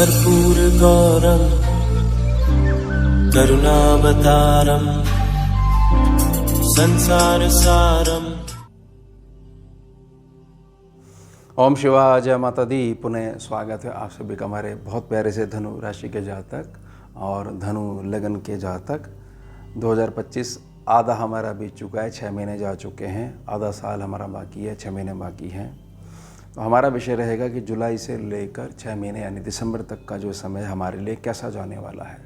कर्पूरगौरं करुणावतारं संसारसारम्। ओम शिवाय, जय माता दी। पुनः स्वागत है आप सभी का हमारे बहुत प्यारे से धनु राशि के जातक और धनु लगन के जातक। 2025 आधा हमारा बीत चुका है, 6 महीने जा चुके हैं, आधा साल हमारा बाकी है, 6 महीने बाकी हैं। तो हमारा विषय रहेगा कि जुलाई से लेकर 6 महीने यानी दिसंबर तक का जो समय हमारे लिए कैसा जाने वाला है।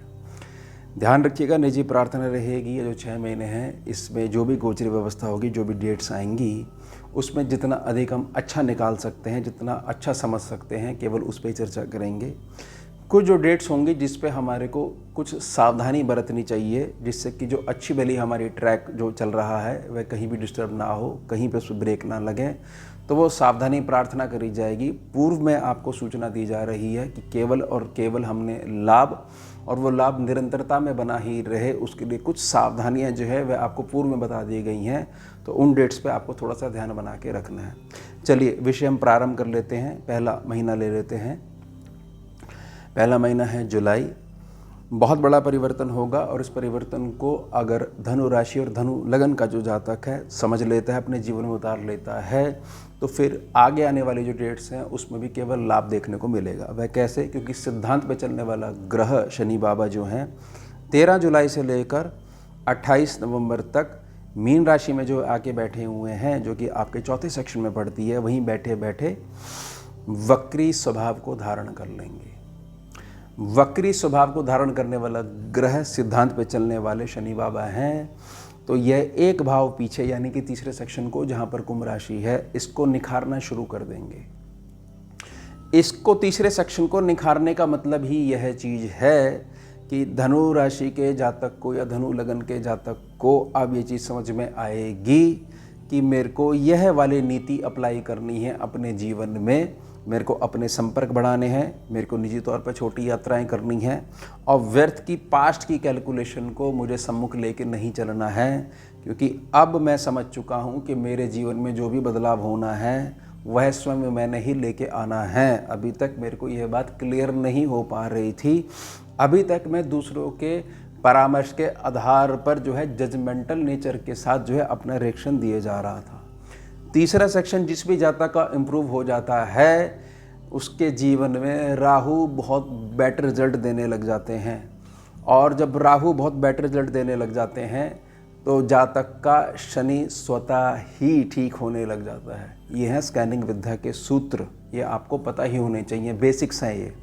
ध्यान रखिएगा, निजी प्रार्थना रहेगी। ये जो 6 महीने हैं, इसमें जो भी गोचरी व्यवस्था होगी, जो भी डेट्स आएंगी, उसमें जितना अधिक हम अच्छा निकाल सकते हैं, जितना अच्छा समझ सकते हैं, केवल उस पर चर्चा करेंगे। कुछ जो डेट्स होंगी जिस पे हमारे को कुछ सावधानी बरतनी चाहिए, जिससे कि जो अच्छी भली हमारी ट्रैक जो चल रहा है वह कहीं भी डिस्टर्ब ना हो, कहीं पे उस पर ब्रेक ना लगे, तो वो सावधानी प्रार्थना करी जाएगी। पूर्व में आपको सूचना दी जा रही है कि केवल और केवल हमने लाभ, और वो लाभ निरंतरता में बना ही रहे, उसके लिए कुछ सावधानियां जो है वह आपको पूर्व में बता दी गई हैं। तो उन डेट्स पे आपको थोड़ा सा ध्यान बना के रखना है। चलिए विषय हम प्रारंभ कर लेते हैं। पहला महीना ले लेते हैं। पहला महीना है जुलाई। बहुत बड़ा परिवर्तन होगा और इस परिवर्तन को अगर धनु राशि और धनु लगन का जो जातक है समझ लेता है, अपने जीवन में उतार लेता है, तो फिर आगे आने वाली जो डेट्स हैं उसमें भी केवल लाभ देखने को मिलेगा। वह कैसे? क्योंकि सिद्धांत पे चलने वाला ग्रह शनि बाबा जो हैं 13 जुलाई से लेकर 28 नवंबर तक मीन राशि में जो आके बैठे हुए हैं, जो कि आपके चौथे सेक्शन में पड़ती है, वहीं बैठे बैठे वक्री स्वभाव को धारण कर लेंगे। वक्री स्वभाव को धारण करने वाला ग्रह सिद्धांत पे चलने वाले शनि बाबा हैं, तो यह एक भाव पीछे यानी कि तीसरे सेक्शन को, जहां पर कुंभ राशि है, इसको निखारना शुरू कर देंगे। इसको तीसरे सेक्शन को निखारने का मतलब ही यह चीज है कि धनु राशि के जातक को या धनु लगन के जातक को अब ये चीज़ समझ में आएगी कि मेरे को यह वाली नीति अप्लाई करनी है अपने जीवन में। मेरे को अपने संपर्क बढ़ाने हैं, मेरे को निजी तौर पर छोटी यात्राएं करनी हैं, और व्यर्थ की पास्ट की कैलकुलेशन को मुझे सम्मुख लेके नहीं चलना है, क्योंकि अब मैं समझ चुका हूं कि मेरे जीवन में जो भी बदलाव होना है वह स्वयं मैंने ही लेके आना है। अभी तक मेरे को यह बात क्लियर नहीं हो पा रही थी। अभी तक मैं दूसरों के परामर्श के आधार पर जो है जजमेंटल नेचर के साथ जो है अपना रिएक्शन दिए जा रहा था। तीसरा सेक्शन जिस भी जातक का इम्प्रूव हो जाता है, उसके जीवन में राहु बहुत बेटर रिजल्ट देने लग जाते हैं, और जब राहु बहुत बेटर रिजल्ट देने लग जाते हैं तो जातक का शनि स्वतः ही ठीक होने लग जाता है। ये है स्कैनिंग विद्या के सूत्र, ये आपको पता ही होने चाहिए, बेसिक्स हैं ये।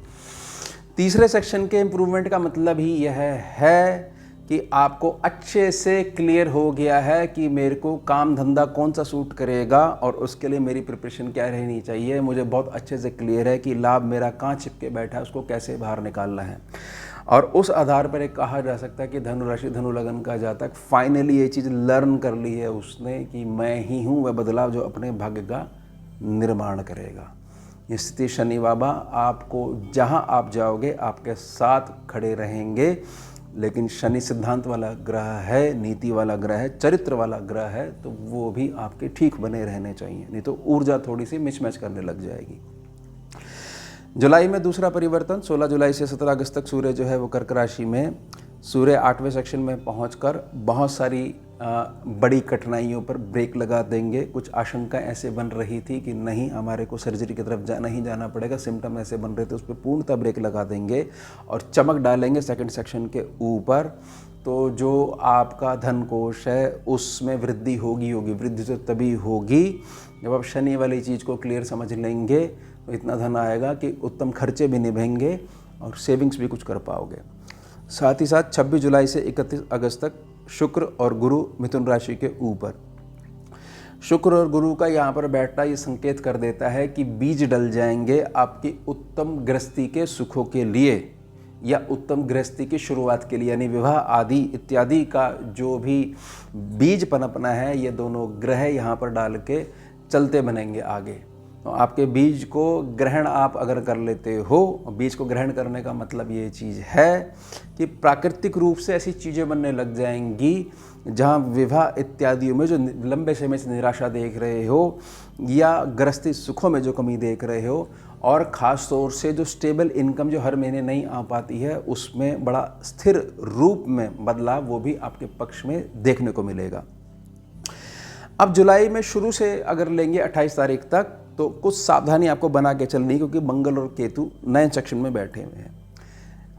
तीसरे सेक्शन के इम्प्रूवमेंट का मतलब ही यह है कि आपको अच्छे से क्लियर हो गया है कि मेरे को काम धंधा कौन सा सूट करेगा और उसके लिए मेरी प्रिपरेशन क्या रहनी चाहिए। मुझे बहुत अच्छे से क्लियर है कि लाभ मेरा कहाँ छिपके बैठा है, उसको कैसे बाहर निकालना है। और उस आधार पर एक कहा जा सकता है कि धनु राशि धनु लगन का जातक फाइनली ये चीज़ लर्न कर ली है उसने कि मैं ही हूँ वह बदलाव जो अपने भाग्य का निर्माण करेगा। ये स्थिति शनि बाबा आपको जहाँ आप जाओगे आपके साथ खड़े रहेंगे। लेकिन शनि सिद्धांत वाला ग्रह है, नीति वाला ग्रह है, चरित्र वाला ग्रह है, तो वो भी आपके ठीक बने रहने चाहिए, नहीं तो ऊर्जा थोड़ी सी मिसमैच करने लग जाएगी। जुलाई में दूसरा परिवर्तन, 16 जुलाई से 17 अगस्त तक सूर्य जो है वो कर्क राशि में, सूर्य 8वें सेक्शन में पहुंचकर बहुत सारी बड़ी कठिनाइयों पर ब्रेक लगा देंगे। कुछ आशंका ऐसे बन रही थी कि नहीं हमारे को सर्जरी की तरफ नहीं जाना पड़ेगा, सिम्टम ऐसे बन रहे थे, उस पर पूर्णतः ब्रेक लगा देंगे और चमक डालेंगे सेकंड सेक्शन के ऊपर। तो जो आपका धन कोश है उसमें वृद्धि होगी। वृद्धि तो तभी होगी जब आप शनि वाली चीज़ को क्लियर समझ लेंगे, तो इतना धन आएगा कि उत्तम खर्चे भी निभेंगे और सेविंग्स भी कुछ कर पाओगे। साथ ही साथ 26 जुलाई से 31 अगस्त तक शुक्र और गुरु मिथुन राशि के ऊपर। शुक्र और गुरु का यहाँ पर बैठना ये संकेत कर देता है कि बीज डल जाएंगे आपकी उत्तम गृहस्थी के सुखों के लिए या उत्तम गृहस्थी की शुरुआत के लिए, यानी विवाह आदि इत्यादि का जो भी बीज पनपना है, ये दोनों ग्रह यहाँ पर डाल के चलते बनेंगे आगे। तो आपके बीज को ग्रहण आप अगर कर लेते हो, बीज को ग्रहण करने का मतलब ये चीज़ है कि प्राकृतिक रूप से ऐसी चीज़ें बनने लग जाएंगी जहाँ विवाह इत्यादियों में जो लंबे समय से निराशा देख रहे हो या गृहस्थी सुखों में जो कमी देख रहे हो, और ख़ास तौर से जो स्टेबल इनकम जो हर महीने नहीं आ पाती है, उसमें बड़ा स्थिर रूप में बदलाव वो भी आपके पक्ष में देखने को मिलेगा। अब जुलाई में शुरू से अगर लेंगे 28 तारीख तक, तो कुछ सावधानी आपको बना के चलनी, क्योंकि मंगल और केतु नए सेक्शन में बैठे हुए हैं।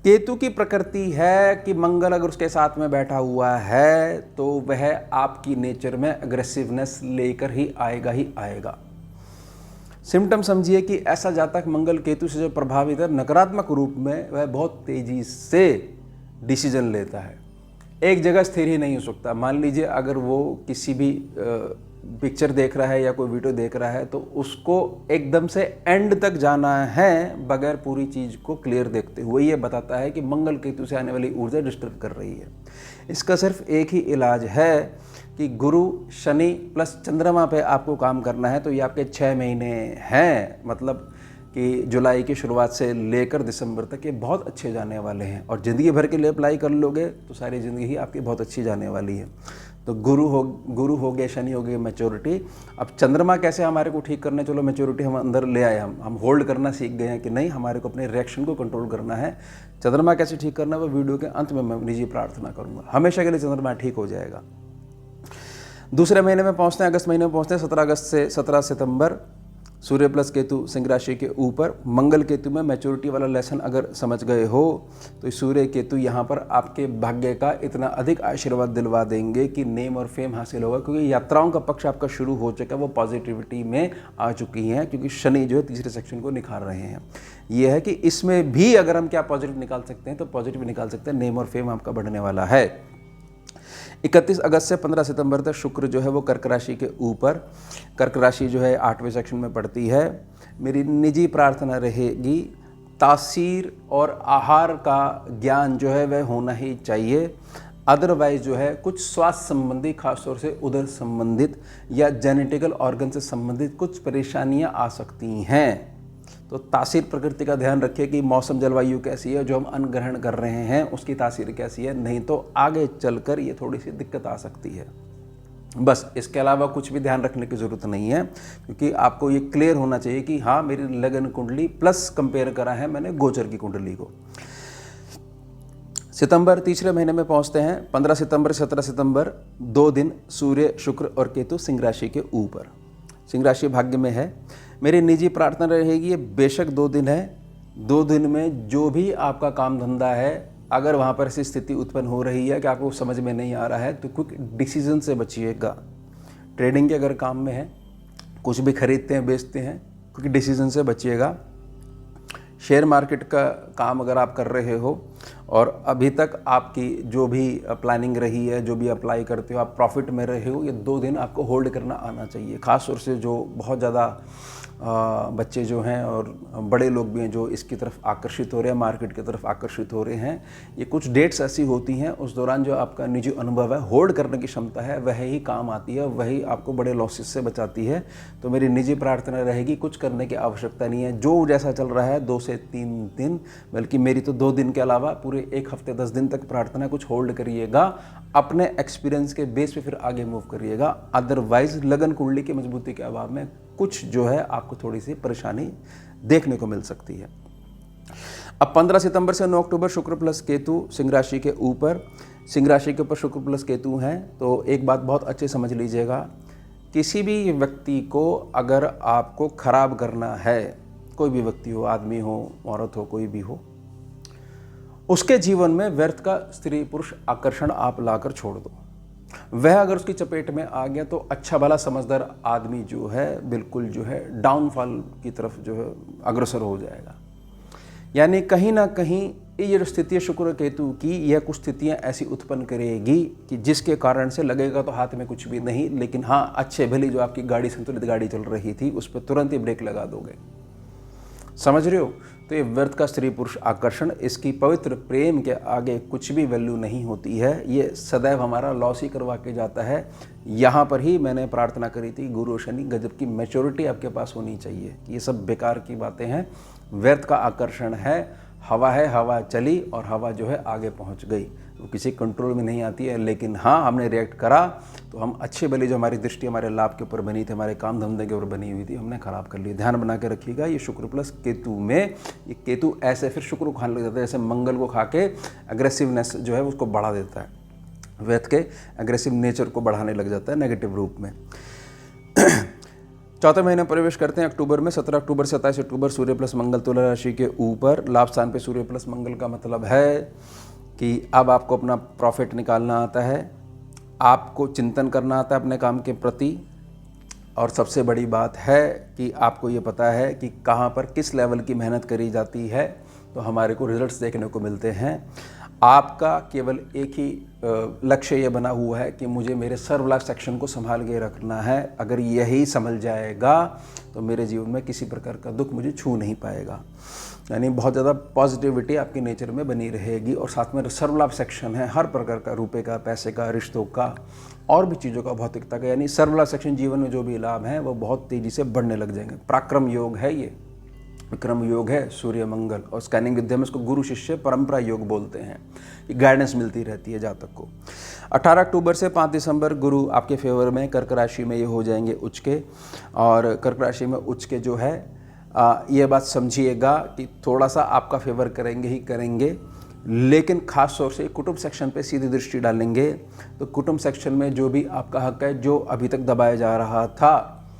केतु की प्रकृति है कि मंगल अगर उसके साथ में बैठा हुआ है तो वह आपकी नेचर में अग्रेसिवनेस लेकर ही आएगा। सिम्टम समझिए कि ऐसा जातक मंगल केतु से जो प्रभावित है, नकारात्मक रूप में वह बहुत तेजी से डिसीजन लेता है, एक जगह स्थिर ही नहीं हो सकता। मान लीजिए अगर वो किसी भी पिक्चर देख रहा है या कोई वीडियो देख रहा है, तो उसको एकदम से एंड तक जाना है बगैर पूरी चीज़ को क्लियर देखते हुए। ये बताता है कि मंगल केतु से आने वाली ऊर्जा डिस्टर्ब कर रही है। इसका सिर्फ एक ही इलाज है कि गुरु शनि प्लस चंद्रमा पे आपको काम करना है। तो ये आपके 6 महीने हैं, मतलब कि जुलाई की शुरुआत से लेकर दिसंबर तक ये बहुत अच्छे जाने वाले हैं, और ज़िंदगी भर के लिए अप्लाई कर लोगे तो सारी ज़िंदगी ही आपकी बहुत अच्छी जाने वाली है। तो गुरु हो गए, शनि हो गए, मैच्योरिटी। अब चंद्रमा कैसे हमारे को ठीक करना है, चलो मैच्योरिटी हम अंदर ले आए, हम होल्ड करना सीख गए हैं कि नहीं, हमारे को अपने रिएक्शन को कंट्रोल करना है। चंद्रमा कैसे ठीक करना है वो वीडियो के अंत में मैं निजी प्रार्थना करूँगा। हमेशा के लिए चंद्रमा ठीक हो जाएगा। दूसरे महीने में पहुँचते हैं, अगस्त महीने में पहुँचते हैं। 17 अगस्त से 17 सितंबर सूर्य प्लस केतु सिंह राशि के ऊपर। मंगल केतु में मैच्योरिटी वाला लेसन अगर समझ गए हो तो सूर्य केतु यहाँ पर आपके भाग्य का इतना अधिक आशीर्वाद दिलवा देंगे कि नेम और फेम हासिल होगा, क्योंकि यात्राओं का पक्ष आपका शुरू हो चुका है, वो पॉजिटिविटी में आ चुकी हैं, क्योंकि शनि जो है तीसरे सेक्शन को निखार रहे हैं। ये है कि इसमें भी अगर हम क्या पॉजिटिव निकाल सकते हैं, तो पॉजिटिव निकाल सकते हैं, नेम और फेम आपका बढ़ने वाला है। 31 अगस्त से 15 सितंबर तक शुक्र जो है वो कर्क राशि के ऊपर। कर्क राशि जो है 8वें सेक्शन में पड़ती है। मेरी निजी प्रार्थना रहेगी, तासीर और आहार का ज्ञान जो है वह होना ही चाहिए। अदरवाइज जो है कुछ स्वास्थ्य संबंधी, खासतौर से उदर संबंधित या जेनेटिकल ऑर्गन से संबंधित कुछ परेशानियां आ सकती हैं। तो तासीर प्रकृति का ध्यान रखिए कि मौसम जलवायु कैसी है, जो हम अन्न ग्रहण कर रहे हैं उसकी तासीर कैसी है, नहीं तो आगे चलकर ये थोड़ी सी दिक्कत आ सकती है। बस इसके अलावा कुछ भी ध्यान रखने की ज़रूरत नहीं है, क्योंकि आपको ये क्लियर होना चाहिए कि हाँ, मेरी लगन कुंडली प्लस कंपेयर करा है मैंने गोचर की कुंडली को। सितंबर तीसरे महीने में पहुंचते हैं। 15 सितंबर 17 सितंबर 2 दिन सूर्य शुक्र और केतु सिंह राशि के ऊपर। सिंह राशि भाग्य में है। मेरी निजी प्रार्थना रहेगी, ये बेशक 2 दिन है, 2 दिन में जो भी आपका काम धंधा है, अगर वहाँ पर ऐसी स्थिति उत्पन्न हो रही है कि आपको समझ में नहीं आ रहा है, तो क्विक डिसीजन से बचिएगा। ट्रेडिंग के अगर काम में है, कुछ भी खरीदते हैं बेचते हैं, क्विक डिसीजन से बचिएगा। शेयर मार्केट का काम अगर आप कर रहे हो और अभी तक आपकी जो भी प्लानिंग रही है, जो भी अप्लाई करते हो, आप प्रॉफिट में रहे हो, ये 2 दिन आपको होल्ड करना आना चाहिए। खास तौर से जो बहुत ज़्यादा बच्चे जो हैं और बड़े लोग भी हैं जो इसकी तरफ आकर्षित हो रहे हैं, मार्केट की तरफ आकर्षित हो रहे हैं, ये कुछ डेट्स ऐसी होती हैं, उस दौरान जो आपका निजी अनुभव है, होल्ड करने की क्षमता है, वह ही काम आती है, वही आपको बड़े लॉसेस से बचाती है। तो मेरी निजी प्रार्थना रहेगी, कुछ करने की आवश्यकता नहीं है, जो जैसा चल रहा है 2 से 3 दिन, बल्कि मेरी तो 2 दिन के अलावा पूरे 1 हफ्ते 10 दिन तक प्रार्थना, कुछ होल्ड करिएगा, अपने एक्सपीरियंस के बेस पे फिर आगे मूव करिएगा। अदरवाइज लगन कुंडली की मजबूती के अभाव में कुछ जो है आपको थोड़ी सी परेशानी देखने को मिल सकती है। अब 15 सितंबर से 9 अक्टूबर शुक्र प्लस केतु सिंह राशि के ऊपर। सिंह राशि के ऊपर शुक्र प्लस केतु हैं, तो एक बात बहुत अच्छे समझ लीजिएगा, किसी भी व्यक्ति को अगर आपको खराब करना है, कोई भी व्यक्ति हो, आदमी हो, औरत हो, कोई भी हो, उसके जीवन में व्यर्थ का स्त्री पुरुष आकर्षण आप लाकर छोड़ दो। वह अगर उसकी चपेट में आ गया तो अच्छा भला समझदार आदमी जो है बिल्कुल जो है डाउनफॉल की तरफ जो है अग्रसर हो जाएगा। यानी कहीं ना कहीं ये जो स्थिति है शुक्र केतु की, यह कुछ स्थितियां ऐसी उत्पन्न करेगी कि जिसके कारण से लगेगा तो हाथ में कुछ भी नहीं, लेकिन हाँ, अच्छे भली जो आपकी गाड़ी संतुलित गाड़ी चल रही थी उस पर तुरंत ही ब्रेक लगा दोगे। समझ रहे हो? तो ये व्यर्थ का स्त्री पुरुष आकर्षण, इसकी पवित्र प्रेम के आगे कुछ भी वैल्यू नहीं होती है, ये सदैव हमारा लॉस ही करवा के जाता है। यहाँ पर ही मैंने प्रार्थना करी थी, गुरु शनि गजब की मैच्योरिटी आपके पास होनी चाहिए। ये सब बेकार की बातें हैं, व्यर्थ का आकर्षण है, हवा है, हवा चली और हवा जो है आगे पहुँच गई। वो किसी कंट्रोल में नहीं आती है, लेकिन हाँ हमने रिएक्ट करा तो हम अच्छी भली जो हमारी दृष्टि हमारे लाभ के ऊपर बनी थी, हमारे काम धंधे के ऊपर बनी हुई थी, हमने खराब कर ली। ध्यान बना के रखिएगा, ये शुक्र प्लस केतु में, ये केतु ऐसे फिर शुक्र को खाने लग जाता है, जैसे मंगल को खा के एग्रेसिवनेस जो है उसको बढ़ा देता है, व्यक्ति के एग्रेसिव नेचर को बढ़ाने लग जाता है नेगेटिव रूप में। चौथे महीने प्रवेश करते हैं अक्टूबर में। 17 अक्टूबर से 27 अक्टूबर सूर्य प्लस मंगल तुला राशि के ऊपर। लाभ स्थान पे सूर्य प्लस मंगल का मतलब है कि अब आपको अपना प्रॉफिट निकालना आता है, आपको चिंतन करना आता है अपने काम के प्रति, और सबसे बड़ी बात है कि आपको ये पता है कि कहाँ पर किस लेवल की मेहनत करी जाती है तो हमारे को रिजल्ट्स देखने को मिलते हैं। आपका केवल एक ही लक्ष्य ये बना हुआ है कि मुझे मेरे सर्व लाइफ सेक्शन को संभाल के रखना है। अगर यही संभल जाएगा तो मेरे जीवन में किसी प्रकार का दुख मुझे छू नहीं पाएगा। यानी बहुत ज़्यादा पॉजिटिविटी आपके नेचर में बनी रहेगी, और साथ में सर्व लाभ सेक्शन है हर प्रकार का, रुपए का, पैसे का, रिश्तों का, और भी चीज़ों का, भौतिकता का। यानी सर्व लाभ सेक्शन जीवन में जो भी लाभ हैं वो बहुत तेज़ी से बढ़ने लग जाएंगे। पराक्रम योग है, ये विक्रम योग है सूर्य मंगल, और स्कैनिंग विद्या में इसको गुरु शिष्य परंपरा योग बोलते हैं। ये गाइडेंस मिलती रहती है जातक को। 18 अक्टूबर से 5 दिसंबर गुरु आपके फेवर में कर्क राशि में ये हो जाएंगे उच्च के, और कर्क राशि में उच्च के जो है ये बात समझिएगा कि थोड़ा सा आपका फेवर करेंगे ही करेंगे, लेकिन खास तौर से कुटुंब सेक्शन पे सीधी दृष्टि डालेंगे तो कुटुंब सेक्शन में जो भी आपका हक है, जो अभी तक दबाया जा रहा था,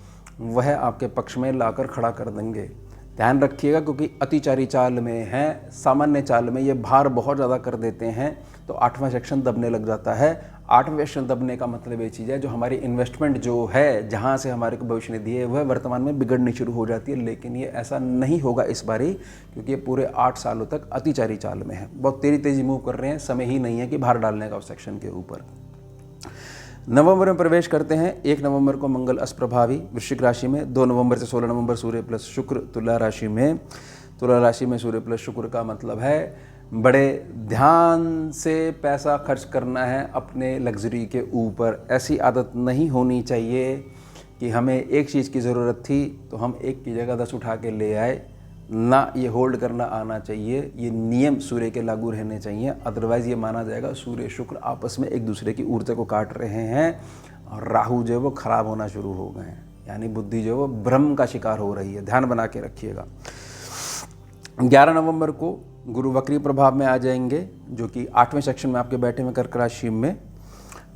वह आपके पक्ष में लाकर खड़ा कर देंगे। ध्यान रखिएगा, क्योंकि अतिचारी चाल में है, सामान्य चाल में ये भार बहुत ज़्यादा कर देते हैं तो 8वां सेक्शन दबने लग जाता है। 8वें सेक्शन दबने का मतलब ये चीज़ है, जो हमारी इन्वेस्टमेंट जो है, जहाँ से हमारे को भविष्य निधि है, वह वर्तमान में बिगड़नी शुरू हो जाती है। लेकिन ये ऐसा नहीं होगा इस बारी, क्योंकि ये पूरे 8 सालों तक अतिचारी चाल में है, बहुत तेज़ी मूव कर रहे हैं। समय ही नहीं है कि भार डालने का उस सेक्शन के ऊपर। नवंबर में प्रवेश करते हैं। 1 नवंबर को मंगल अष्टप्रभावी वृश्चिक राशि में। 2 नवंबर से 16 नवंबर सूर्य प्लस शुक्र तुला राशि में। तुला राशि में सूर्य प्लस शुक्र का मतलब है बड़े ध्यान से पैसा खर्च करना है अपने लग्जरी के ऊपर। ऐसी आदत नहीं होनी चाहिए कि हमें एक चीज़ की ज़रूरत थी तो हम एक की जगह 10 उठा के ले आए, ना ये होल्ड करना आना चाहिए। ये नियम सूर्य के लागू रहने चाहिए, अदरवाइज़ ये माना जाएगा सूर्य शुक्र आपस में एक दूसरे की ऊर्जा को काट रहे हैं, और राहु जो है वो खराब होना शुरू हो गए हैं, यानी बुद्धि जो है वो भ्रम का शिकार हो रही है। ध्यान बना के रखिएगा। 11 नवंबर को गुरु वक्री प्रभाव में आ जाएंगे, जो कि 8वें सेक्शन में आपके बैठे में कर्क राशि में।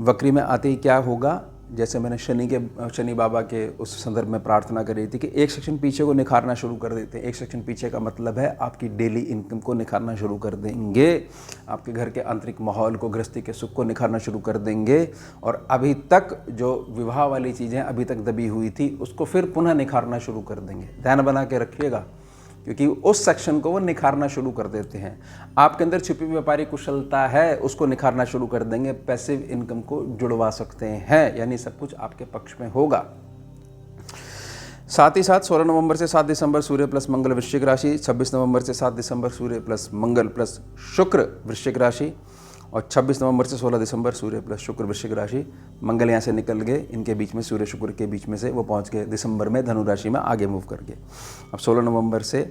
वक्री में आते ही क्या होगा, जैसे मैंने शनि बाबा के उस संदर्भ में प्रार्थना करी थी कि एक सेक्शन पीछे को निखारना शुरू कर देते हैं। एक सेक्शन पीछे का मतलब है आपकी डेली इनकम को निखारना शुरू कर देंगे, आपके घर के आंतरिक माहौल को, गृहस्थी के सुख को निखारना शुरू कर देंगे, और अभी तक जो विवाह वाली चीज़ें अभी तक दबी हुई थी उसको फिर पुनः निखारना शुरू कर देंगे। ध्यान बना के रखिएगा, क्योंकि उस सेक्शन को वो निखारना शुरू कर देते हैं। आपके अंदर छिपी व्यापारी कुशलता है, उसको निखारना शुरू कर देंगे, पैसिव इनकम को जुड़वा सकते हैं, यानी सब कुछ आपके पक्ष में होगा। साथ ही साथ 16 नवंबर से 7 दिसंबर सूर्य प्लस मंगल वृश्चिक राशि। 26 नवंबर से 7 दिसंबर सूर्य प्लस मंगल प्लस शुक्र वृश्चिक राशि, और 26 नवंबर से 16 दिसंबर सूर्य प्लस शुक्र वृश्चिक राशि। मंगल यहाँ से निकल गए, इनके बीच में सूर्य शुक्र के बीच में से वो पहुँच गए दिसंबर में धनु राशि में आगे मूव करके। अब 16 नवंबर से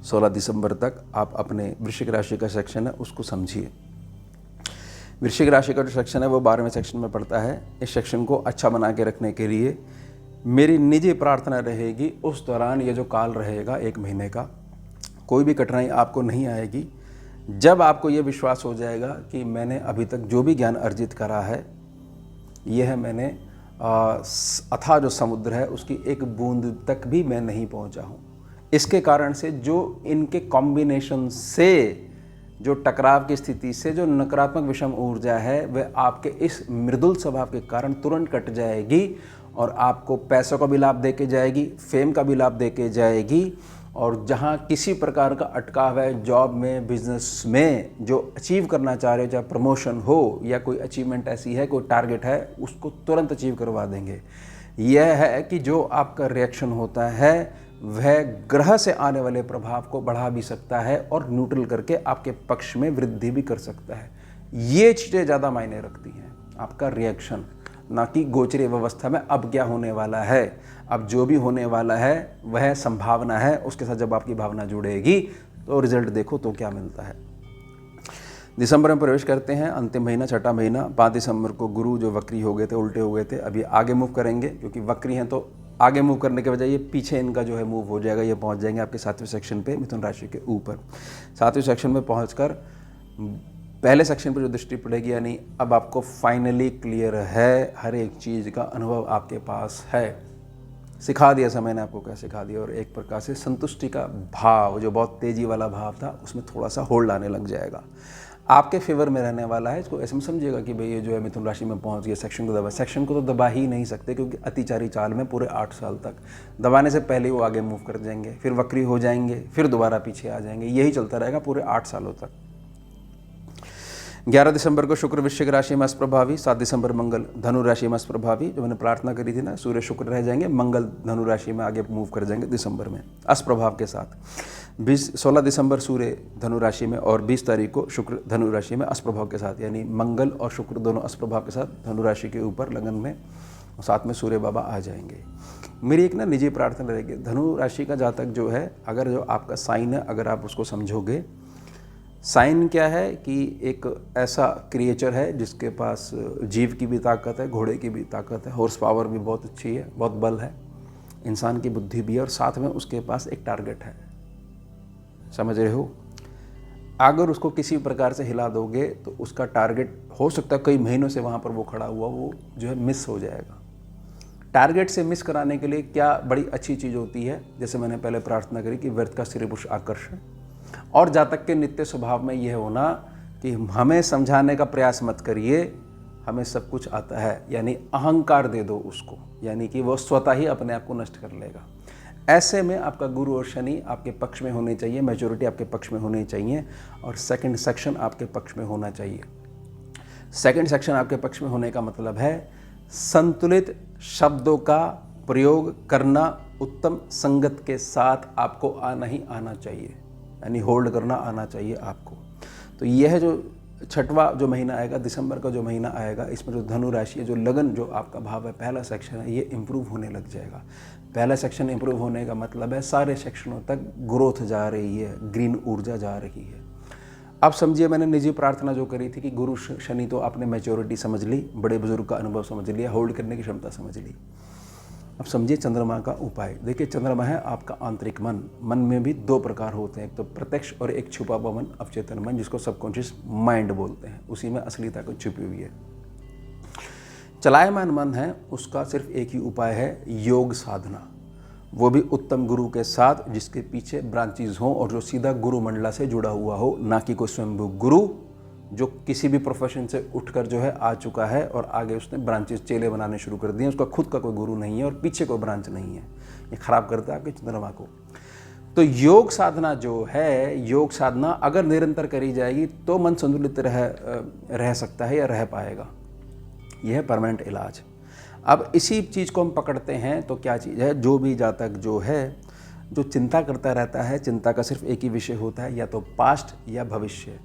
16 दिसंबर तक आप अपने वृश्चिक राशि का सेक्शन है उसको समझिए। वृश्चिक राशि का जो सेक्शन है वो 12वें सेक्शन में पड़ता है। इस सेक्शन को अच्छा बना के रखने के लिए मेरी निजी प्रार्थना रहेगी, उस दौरान ये जो काल रहेगा 1 महीने का, कोई भी कठिनाई आपको नहीं आएगी। जब आपको ये विश्वास हो जाएगा कि मैंने अभी तक जो भी ज्ञान अर्जित करा है, यह मैंने अथाह जो समुद्र है उसकी एक बूंद तक भी मैं नहीं पहुंचा हूं। इसके कारण से जो इनके कॉम्बिनेशन से, जो टकराव की स्थिति से जो नकारात्मक विषम ऊर्जा है, वह आपके इस मृदुल स्वभाव के कारण तुरंत कट जाएगी, और आपको पैसों का भी लाभ दे के जाएगी, फेम का भी लाभ दे के जाएगी। और जहाँ किसी प्रकार का अटकाव है जॉब में, बिजनेस में, जो अचीव करना चाह रहे हो, चाहे प्रमोशन हो या कोई अचीवमेंट ऐसी है, कोई टारगेट है, उसको तुरंत अचीव करवा देंगे। यह है कि जो आपका रिएक्शन होता है वह ग्रह से आने वाले प्रभाव को बढ़ा भी सकता है और न्यूट्रल करके आपके पक्ष में वृद्धि भी कर सकता है। ये चीज़ें ज़्यादा मायने रखती हैं, आपका रिएक्शन, ना कि गोचरीय व्यवस्था में अब क्या होने वाला है। अब जो भी होने वाला है वह संभावना है, उसके साथ जब आपकी भावना जुड़ेगी तो रिजल्ट देखो तो क्या मिलता है। दिसंबर में प्रवेश करते हैं, अंतिम महीना, छठा महीना। 5 दिसंबर को गुरु जो वक्री हो गए थे, उल्टे हो गए थे, अभी आगे मूव करेंगे, क्योंकि वक्री हैं तो आगे मूव करने के बजाय ये पीछे इनका जो है मूव हो जाएगा। ये पहुंच जाएंगे आपके 7वें सेक्शन पे, मिथुन राशि के ऊपर। 7वें सेक्शन में पहुंचकर पहले सेक्शन पर जो दृष्टि पड़ेगी, यानी अब आपको फाइनली क्लियर है, हर एक चीज़ का अनुभव आपके पास है। सिखा दिया समय ने आपको क्या सिखा दिया, और एक प्रकार से संतुष्टि का भाव, जो बहुत तेज़ी वाला भाव था, उसमें थोड़ा सा होल्ड आने लग जाएगा, आपके फेवर में रहने वाला है। इसको ऐसे में समझिएगा कि भाई ये जो है मिथुन राशि में पहुंच गया, सेक्शन को दबा। सेक्शन को तो दबा ही नहीं सकते, क्योंकि अतिचारी चाल में पूरे 8 साल तक दबाने से पहले वो आगे मूव कर जाएंगे, फिर वक्री हो जाएंगे, फिर दोबारा पीछे आ जाएंगे। यही चलता रहेगा पूरे 8 सालों तक। 11 दिसंबर को शुक्र वृश्चिक राशि में अस्प्रभावी, 7 दिसंबर मंगल धनु राशि में अस्प्रभावी। जो मैंने प्रार्थना करी थी ना, सूर्य शुक्र रह जाएंगे, मंगल धनु राशि में आगे मूव कर जाएंगे दिसंबर में अस्प्रभाव के साथ। 16 दिसंबर सूर्य धनु राशि में, और 20 तारीख को शुक्र धनु राशि में अस्प्रभाव के साथ, यानी मंगल और शुक्र दोनों अस्प्रभाव के साथ धनु राशि के ऊपर लगन में, साथ में सूर्य बाबा आ जाएंगे। मेरी एक ना निजी प्रार्थना रहेगी, धनु राशि का जातक जो है, अगर जो आपका साइन है, अगर आप उसको समझोगे, साइन क्या है कि एक ऐसा क्रिएचर है जिसके पास जीव की भी ताकत है, घोड़े की भी ताकत है, हॉर्स पावर भी बहुत अच्छी है, बहुत बल है, इंसान की बुद्धि भी है, और साथ में उसके पास एक टारगेट है। समझ रहे हो? अगर उसको किसी प्रकार से हिला दोगे तो उसका टारगेट हो सकता है कई महीनों से वहाँ पर वो खड़ा हुआ, वो जो है मिस हो जाएगा। टारगेट से मिस कराने के लिए क्या बड़ी अच्छी चीज़ होती है, जैसे मैंने पहले प्रार्थना करी कि व्यर्थ का स्त्री पुरुष आकर्षण, और जातक के नित्य स्वभाव में यह होना कि हमें समझाने का प्रयास मत करिए, हमें सब कुछ आता है, यानी अहंकार दे दो उसको, यानी कि वो स्वतः ही अपने आप को नष्ट कर लेगा। ऐसे में आपका गुरु और शनि आपके पक्ष में होने चाहिए, मैच्योरिटी आपके पक्ष में होनी चाहिए, और सेकंड सेक्शन आपके पक्ष में होना चाहिए। सेकंड सेक्शन आपके पक्ष में होने का मतलब है संतुलित शब्दों का प्रयोग करना, उत्तम संगत के साथ आपको आना ही आना चाहिए, यानी होल्ड करना आना चाहिए आपको। तो यह जो छठवां जो महीना आएगा, दिसंबर का जो महीना आएगा, इसमें जो धनु राशि है, जो लगन जो आपका भाव है, पहला सेक्शन है, ये इम्प्रूव होने लग जाएगा। पहला सेक्शन इम्प्रूव होने का मतलब है सारे सेक्शनों तक ग्रोथ जा रही है, ग्रीन ऊर्जा जा रही है। अब समझिए, मैंने निजी प्रार्थना जो करी थी कि गुरु शनि तो आपने मैच्योरिटी समझ ली, बड़े बुजुर्ग का अनुभव समझ लिया, होल्ड करने की क्षमता समझ ली। अब समझिए चंद्रमा का उपाय। देखिए, चंद्रमा है आपका आंतरिक मन। मन में भी 2 प्रकार होते हैं, एक तो प्रत्यक्ष और एक छुपा हुआ मन, अवचेतन मन, जिसको सबकॉन्शियस माइंड बोलते हैं। उसी में असलियता को छुपी हुई है। चलायमान मन है, उसका सिर्फ एक ही उपाय है, योग साधना, वो भी उत्तम गुरु के साथ, जिसके पीछे ब्रांचेज हों और जो सीधा गुरु मंडला से जुड़ा हुआ हो, ना कि कोई स्वयंभू गुरु जो किसी भी प्रोफेशन से उठकर जो है आ चुका है और आगे उसने ब्रांचेस चेले बनाने शुरू कर दिए। उसका खुद का कोई गुरु नहीं है और पीछे कोई ब्रांच नहीं है। ये खराब करता है आपके चंद्रमा को। तो योग साधना जो है, योग साधना अगर निरंतर करी जाएगी तो मन संतुलित रह सकता है या रह पाएगा। यह है परमानेंट इलाज। अब इसी चीज़ को हम पकड़ते हैं तो क्या चीज़ है, जो भी जातक जो है, जो चिंता करता रहता है, चिंता का सिर्फ एक ही विषय होता है, या तो पास्ट या भविष्य।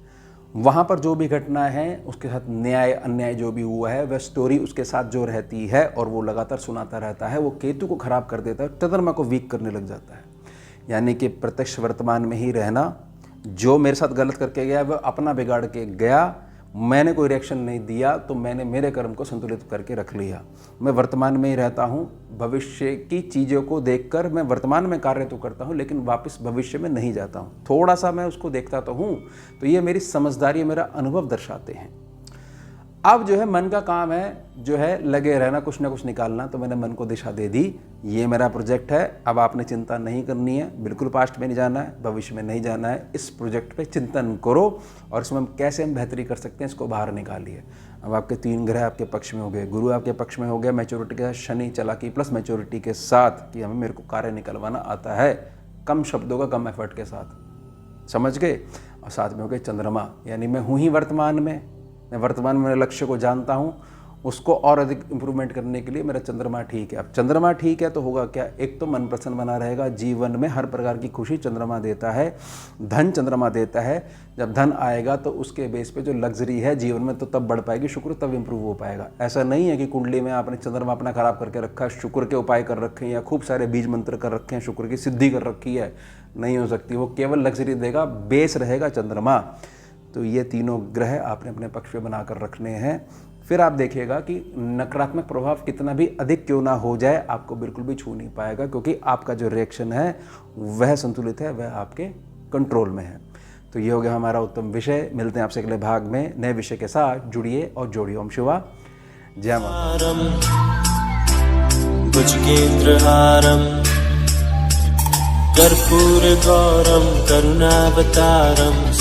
वहाँ पर जो भी घटना है उसके साथ न्याय अन्याय जो भी हुआ है, वह स्टोरी उसके साथ जो रहती है और वो लगातार सुनाता रहता है, वो केतु को खराब कर देता है, चंद्रमा को वीक करने लग जाता है। यानी कि प्रत्यक्ष वर्तमान में ही रहना। जो मेरे साथ गलत करके गया वह अपना बिगाड़ के गया, मैंने कोई रिएक्शन नहीं दिया तो मैंने मेरे कर्म को संतुलित करके रख लिया। मैं वर्तमान में ही रहता हूँ, भविष्य की चीज़ों को देखकर मैं वर्तमान में कार्य तो करता हूँ लेकिन वापस भविष्य में नहीं जाता हूँ। थोड़ा सा मैं उसको देखता तो हूँ। तो ये मेरी समझदारी, मेरा अनुभव दर्शाते हैं। अब जो है मन का काम है जो है लगे रहना, कुछ ना कुछ निकालना। तो मैंने मन को दिशा दे दी, ये मेरा प्रोजेक्ट है, अब आपने चिंता नहीं करनी है, बिल्कुल पास्ट में नहीं जाना है, भविष्य में नहीं जाना है। इस प्रोजेक्ट पे चिंतन करो और इसमें हम कैसे हम बेहतरी कर सकते हैं इसको बाहर निकालिए। अब आपके 3 ग्रह आपके पक्ष में हो गए, गुरु आपके पक्ष में हो गया, मैच्योरिटी के साथ शनि, चालाकी प्लस मैच्योरिटी के साथ कि हमें मेरे को कार्य निकलवाना आता है, कम शब्दों का कम एफर्ट के साथ, समझ गए। और साथ में हो गए चंद्रमा, यानी मैं हूँ ही वर्तमान में, मैं वर्तमान में मेरे लक्ष्य को जानता हूँ, उसको और अधिक इंप्रूवमेंट करने के लिए मेरा चंद्रमा ठीक है। अब चंद्रमा ठीक है तो होगा क्या, एक तो मन प्रसन्न बना रहेगा, जीवन में हर प्रकार की खुशी चंद्रमा देता है, धन चंद्रमा देता है। जब धन आएगा तो उसके बेस पे जो लग्जरी है जीवन में तो तब बढ़ पाएगी, शुक्र तब इंप्रूव हो पाएगा। ऐसा नहीं है कि कुंडली में आपने चंद्रमा अपना खराब करके रखा है, शुक्र के उपाय कर रखे हैं या खूब सारे बीज मंत्र कर रखे हैं, शुक्र की सिद्धि कर रखी है, नहीं हो सकती। वो केवल लग्जरी देगा, बेस रहेगा चंद्रमा। तो ये तीनों ग्रह आपने अपने पक्ष में बनाकर रखने हैं। फिर आप देखिएगा कि नकारात्मक प्रभाव कितना भी अधिक क्यों ना हो जाए, आपको बिल्कुल भी छू नहीं पाएगा, क्योंकि आपका जो रिएक्शन है वह संतुलित है, वह आपके कंट्रोल में है। तो ये हो गया हमारा उत्तम विषय। मिलते हैं आपसे अगले भाग में नए विषय के साथ। जुड़िए और जोड़िए। ओम शिवा जय माता। भुजगेन्द्रहारम् कर्पूरगौरं करुणावतारं